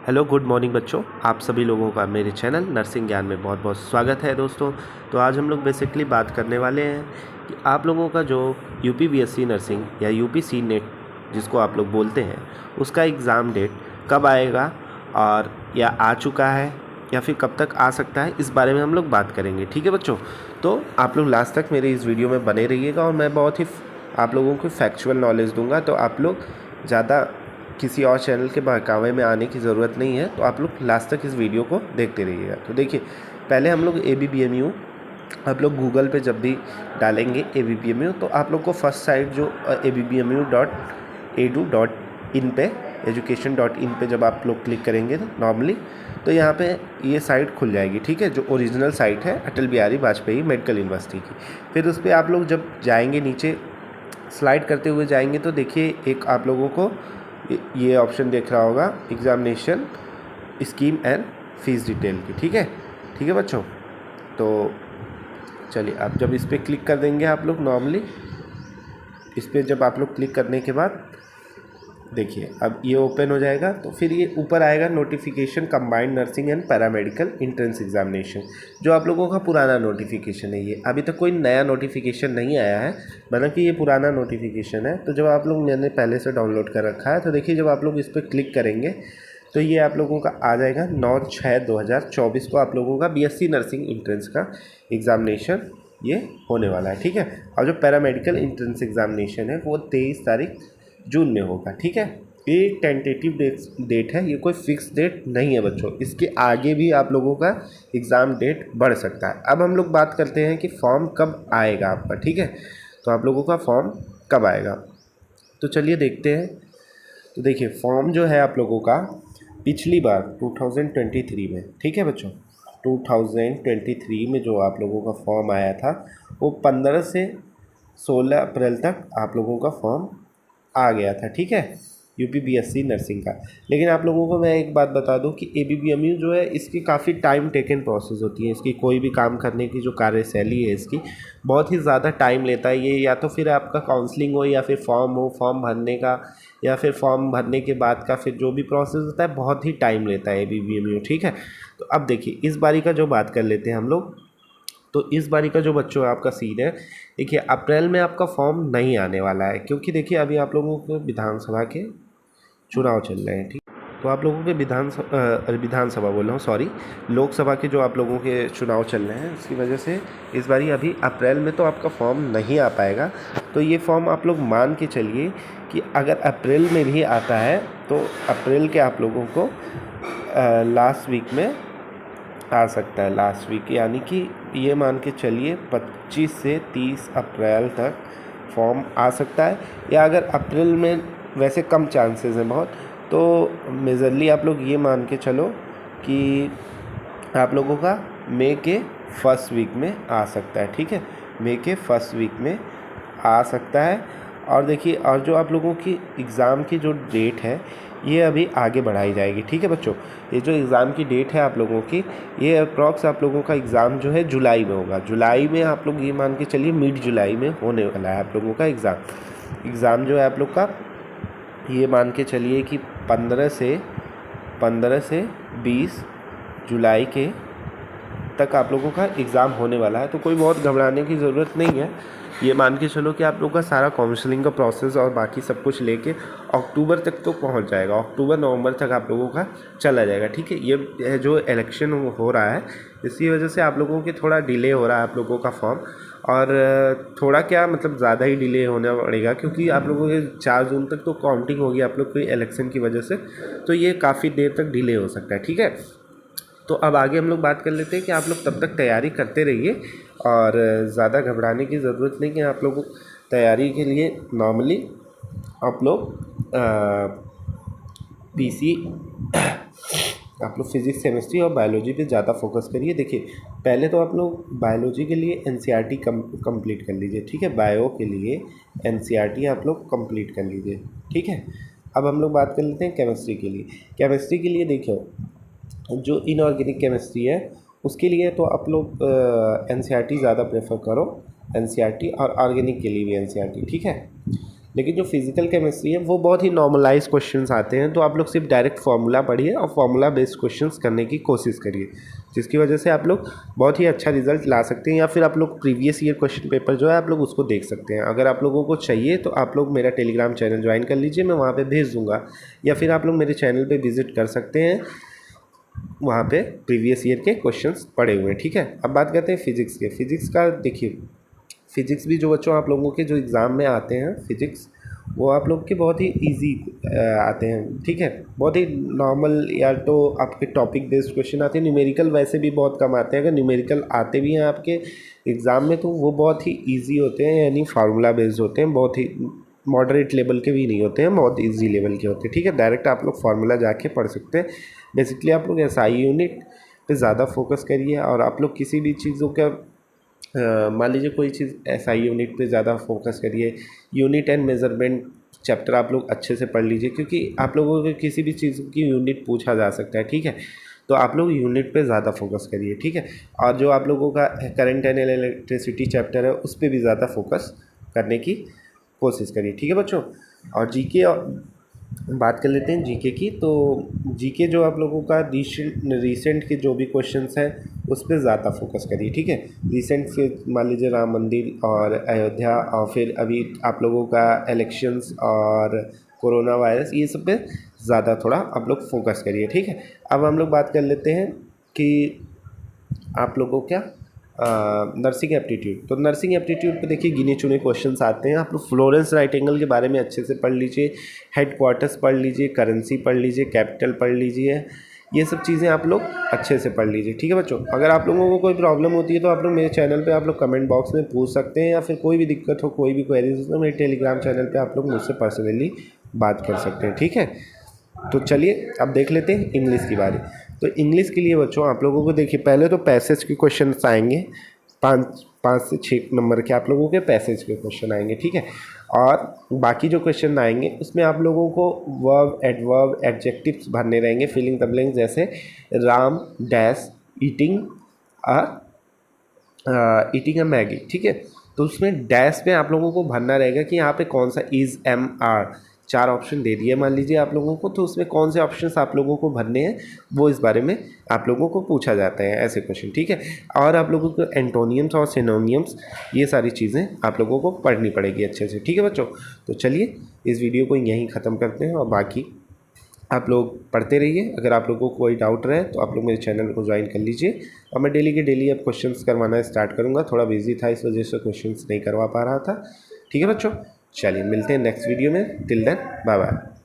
Hello good morning बच्चों, आप सभी लोगों का मेरे चैनल नर्सिंग ज्ञान में बहुत बहुत स्वागत है दोस्तों। तो आज हम लोग बेसिकली बात करने वाले हैं कि आप लोगों का जो यूपी बीएससी नर्सिंग या यूपी सी नेट जिसको आप लोग बोलते हैं, उसका एग्ज़ाम डेट कब आएगा और या आ चुका है या फिर कब तक आ सकता है, इस बारे में हम लोग बात करेंगे। ठीक है बच्चों, तो आप लोग लास्ट तक मेरे इस वीडियो में बने रहिएगा और मैं बहुत ही आप लोगों को फैक्चुअल नॉलेज दूंगा, तो आप लोग ज़्यादा किसी और चैनल के बहकावे में आने की ज़रूरत नहीं है। तो आप लोग लास्ट तक इस वीडियो को देखते रहिएगा। तो देखिए, पहले हम लोग ABPMU, आप लोग गूगल पे जब भी डालेंगे ABPMU तो आप लोग को फर्स्ट साइट जो abpmu.edu.in पे education.in पे जब आप लोग क्लिक करेंगे नॉर्मली, तो यहाँ पे ये साइट खुल जाएगी। ठीक है, जो ओरिजिनल साइट है अटल बिहारी वाजपेयी मेडिकल यूनिवर्सिटी की। फिर उस पर आप लोग जब जाएंगे, नीचे स्लाइड करते हुए जाएंगे, तो देखिए एक आप लोगों को ये ऑप्शन देख रहा होगा, examination scheme and fees detail की। ठीक है बच्चों, तो चलिए आप जब इस पर क्लिक कर देंगे, आप लोग नॉर्मली इस पर जब आप लोग क्लिक करने के बाद देखिए अब ये ओपन हो जाएगा। तो फिर ये ऊपर आएगा notification combined nursing and paramedical entrance examination, जो आप लोगों का पुराना नोटिफिकेशन है। ये अभी तक कोई नया नोटिफिकेशन नहीं आया है, मतलब कि ये पुराना नोटिफिकेशन है। तो जब आप लोग मैंने पहले से डाउनलोड कर रखा है, तो देखिए जब आप लोग इस पर क्लिक करेंगे तो ये आप लोगों का आ जाएगा 9/6/2024 को आप लोगों का BSc नर्सिंग एंट्रेंस का एग्ज़ामिनेशन ये होने वाला है। ठीक है, और जो पैरामेडिकल एंट्रेंस एग्ज़ामिनेशन है वो 23 तारीख जून में होगा। ठीक है, ये टेंटेटिव डेट है, ये कोई फिक्स डेट नहीं है बच्चों। इसके आगे भी आप लोगों का एग्ज़ाम डेट बढ़ सकता है। अब हम लोग बात करते हैं कि फॉर्म कब आएगा आपका। ठीक है, तो आप लोगों का फॉर्म कब आएगा, तो चलिए देखते हैं। तो देखिए फॉर्म जो है आप लोगों का पिछली बार 2023 में, ठीक है बच्चों, 2023 में जो आप लोगों का फॉर्म आया था वो 15 से 16 अप्रैल तक आप लोगों का फॉर्म आ गया था। ठीक है, यूपी बीएससी नर्सिंग का। लेकिन आप लोगों को मैं एक बात बता दूं कि ABPMU जो है, इसकी काफ़ी टाइम टेकन प्रोसेस होती है। इसकी कोई भी काम करने की जो कार्यशैली है इसकी बहुत ही ज़्यादा टाइम लेता है। ये या तो फिर आपका काउंसलिंग हो या फिर फॉर्म हो, फॉर्म भरने का, या फिर फॉर्म भरने के बाद का फिर जो भी प्रोसेस होता है, बहुत ही टाइम लेता है ABPMU। ठीक है, तो अब देखिए इस बारी का जो बात कर लेते हैं हम लोग। तो इस बारी का जो बच्चों आपका सीन है, देखिए अप्रैल में आपका फॉर्म नहीं आने वाला है, क्योंकि देखिए अभी आप लोगों को विधानसभा के चुनाव चल रहे हैं। ठीक, तो आप लोगों के विधानसभा बोल रहा हूँ, सॉरी, लोकसभा के जो आप लोगों के चुनाव चल रहे हैं, उसकी वजह से इस बारी अभी अप्रैल में तो आपका फॉर्म नहीं आ पाएगा। तो ये फॉर्म आप लोग मान के चलिए कि अगर अप्रैल में भी आता है तो अप्रैल के आप लोगों को लास्ट वीक में आ सकता है। लास्ट वीक यानी कि ये मान के चलिए 25 से 30 अप्रैल तक फॉर्म आ सकता है। या अगर अप्रैल में, वैसे कम चांसेस हैं बहुत, तो मेजरली आप लोग ये मान के चलो कि आप लोगों का मई के फर्स्ट वीक में आ सकता है। ठीक है, मई के फर्स्ट वीक में आ सकता है। और देखिए, और जो आप लोगों की एग्ज़ाम की जो डेट है ये अभी आगे बढ़ाई जाएगी। ठीक है बच्चों, ये जो एग्ज़ाम की डेट है आप लोगों की, ये अप्रॉक्स आप लोगों का एग्ज़ाम जो है जुलाई में होगा। जुलाई में आप लोग ये मान के चलिए मिड जुलाई में होने वाला है आप लोगों का एग्ज़ाम जो है आप लोग का, ये मान के चलिए कि 15 से 20 जुलाई के तक आप लोगों का एग्ज़ाम होने वाला है। तो कोई बहुत घबराने की ज़रूरत नहीं है। ये मान के चलो कि आप लोगों का सारा काउंसलिंग का प्रोसेस और बाकी सब कुछ लेके अक्टूबर तक तो पहुंच जाएगा। अक्टूबर नवंबर तक आप लोगों का चला जाएगा। ठीक है, ये जो इलेक्शन हो रहा है इसकी वजह से आप लोगों के थोड़ा डिले हो रहा है आप लोगों का फॉर्म, और थोड़ा क्या मतलब ज़्यादा ही डिले होने पड़ेगा, क्योंकि आप लोगों के 4 जून तक तो काउंटिंग होगी आप लोग की इलेक्शन की वजह से, तो ये काफ़ी देर तक डिले हो सकता है। ठीक है, तो अब आगे हम लोग बात कर लेते हैं कि आप लोग तब तक तैयारी करते रहिए और ज़्यादा घबराने की ज़रूरत नहीं है। आप लोगों तैयारी के लिए नॉर्मली आप लोग PC आप लोग फिज़िक्स, केमिस्ट्री और बायोलॉजी पे ज़्यादा फोकस करिए। देखिए पहले तो आप लोग बायोलॉजी के लिए NCERT कंप्लीट कर लीजिए। ठीक है, बायो के लिए NCERT आप लोग कंप्लीट कर लीजिए। ठीक है, अब हम लोग बात कर लेते हैं केमिस्ट्री के लिए। केमिस्ट्री के लिए देखिए, जो इनऑर्गेनिक केमिस्ट्री है उसके लिए तो आप लोग NCERT ज़्यादा प्रेफर करो, NCERT, और ऑर्गेनिक के लिए भी NCERT। ठीक है, लेकिन जो फिजिकल केमिस्ट्री है वो बहुत ही नॉर्मलाइज क्वेश्चंस आते हैं, तो आप लोग सिर्फ डायरेक्ट फार्मूला पढ़िए और फार्मूला बेस्ड क्वेश्चंस करने की कोशिश करिए, जिसकी वजह से आप लोग बहुत ही अच्छा रिजल्ट ला सकते हैं। या फिर आप लोग प्रीवियस ईयर क्वेश्चन पेपर जो है आप लोग उसको देख सकते हैं। अगर आप लोगों को चाहिए तो आप लोग मेरा टेलीग्राम चैनल ज्वाइन कर लीजिए, मैं वहाँ पर भेज दूँगा, या फिर आप लोग मेरे चैनल पर विजिट कर सकते हैं, वहाँ पे प्रीवियस ईयर के क्वेश्चंस पड़े हुए हैं। ठीक है, अब बात करते हैं फिजिक्स के। फिजिक्स का देखिए, फिजिक्स भी जो बच्चों आप लोगों के जो एग्ज़ाम में आते हैं फिजिक्स, वो आप लोग के बहुत ही इजी आते हैं। ठीक है, बहुत ही नॉर्मल या तो आपके टॉपिक बेस्ड क्वेश्चन आते हैं। न्यूमेरिकल वैसे भी बहुत कम आते हैं, अगर न्यूमेरिकल आते भी हैं आपके एग्ज़ाम में तो वो बहुत ही ईजी होते हैं, यानी फार्मूला बेस्ड होते हैं, बहुत ही मॉडरेट लेवल के भी नहीं होते हैं, बहुत ईजी लेवल के होते हैं। ठीक है, डायरेक्ट आप लोग फार्मूला जाके पढ़ सकते हैं। बेसिकली आप लोग एसआई यूनिट पे ज़्यादा फोकस करिए, और आप लोग किसी भी चीज़ों का मान लीजिए कोई चीज़ एसआई यूनिट पे ज़्यादा फोकस करिए। यूनिट एंड मेजरमेंट चैप्टर आप लोग अच्छे से पढ़ लीजिए, क्योंकि आप लोगों को किसी भी चीज़ की यूनिट पूछा जा सकता है। ठीक है, तो आप लोग यूनिट पे ज़्यादा फोकस करिए। ठीक है, और जो आप लोगों का करंट एंड इलेक्ट्रिसिटी चैप्टर है उस पर भी ज़्यादा फोकस करने की कोशिश करिए। ठीक है बच्चों, और जीके बात कर लेते हैं जीके की। तो जीके जो आप लोगों का रिसेंट के जो भी क्वेश्चंस हैं उस पर ज़्यादा फोकस करिए। ठीक है, रिसेंट से मान लीजिए राम मंदिर और अयोध्या, और फिर अभी आप लोगों का इलेक्शंस और कोरोना वायरस, ये सब पे ज़्यादा थोड़ा आप लोग फोकस करिए। ठीक है, अब हम लोग बात कर लेते हैं कि आप लोगों क्या नर्सिंग एप्टीट्यूड। तो नर्सिंग एप्टीट्यूड पे देखिए गिने चुने क्वेश्चंस आते हैं। आप लोग फ्लोरेंस नाइटिंगेल के बारे में अच्छे से पढ़ लीजिए, हेड क्वार्टर्स पढ़ लीजिए, करेंसी पढ़ लीजिए, कैपिटल पढ़ लीजिए, ये सब चीज़ें आप लोग अच्छे से पढ़ लीजिए। ठीक है बच्चों, अगर आप लोगों को कोई प्रॉब्लम होती है तो आप लोग मेरे चैनल पे आप लोग कमेंट बॉक्स में पूछ सकते हैं, या फिर कोई भी दिक्कत हो, कोई भी क्वेरीज हो तो मेरे टेलीग्राम चैनल पे आप लोग मुझसे पर्सनली बात कर सकते हैं। ठीक है, तो चलिए अब देख लेते हैं इंग्लिश की बारी। तो इंग्लिश के लिए बच्चों आप लोगों को देखिए, पहले तो पैसेज के क्वेश्चन आएंगे, 5 से 6 नंबर के आप लोगों के पैसेज के क्वेश्चन आएंगे। ठीक है, और बाकी जो क्वेश्चन आएंगे उसमें आप लोगों को वर्ब, एडवर्ब, एडजेक्टिव्स भरने रहेंगे, फिलिंग द ब्लैंक्स, जैसे Ram dash eating a Maggi. ठीक है, तो उसमें डैश में आप लोगों को भरना रहेगा कि यहाँ पे कौन सा इज़, एम, आर, 4 ऑप्शन दे दिए मान लीजिए आप लोगों को, तो उसमें कौन से ऑप्शंस आप लोगों को भरने हैं वो इस बारे में आप लोगों को पूछा जाता है, ऐसे क्वेश्चन। ठीक है, और आप लोगों को एंटोनियम्स और सिनोनियम्स, ये सारी चीज़ें आप लोगों को पढ़नी पड़ेगी अच्छे से। ठीक है बच्चों, तो चलिए इस वीडियो को यहीं ख़त्म करते हैं, और बाकी आप लोग पढ़ते रहिए। अगर आप लोगों को कोई डाउट रहे तो आप लोग मेरे चैनल को ज्वाइन कर लीजिए, और मैं डेली के डेली अब क्वेश्चंस करवाना स्टार्ट करूँगा। थोड़ा बिजी था इस वजह से क्वेश्चंस नहीं करवा पा रहा था। ठीक है बच्चों, चलिए मिलते हैं नेक्स्ट वीडियो में। Till then bye bye.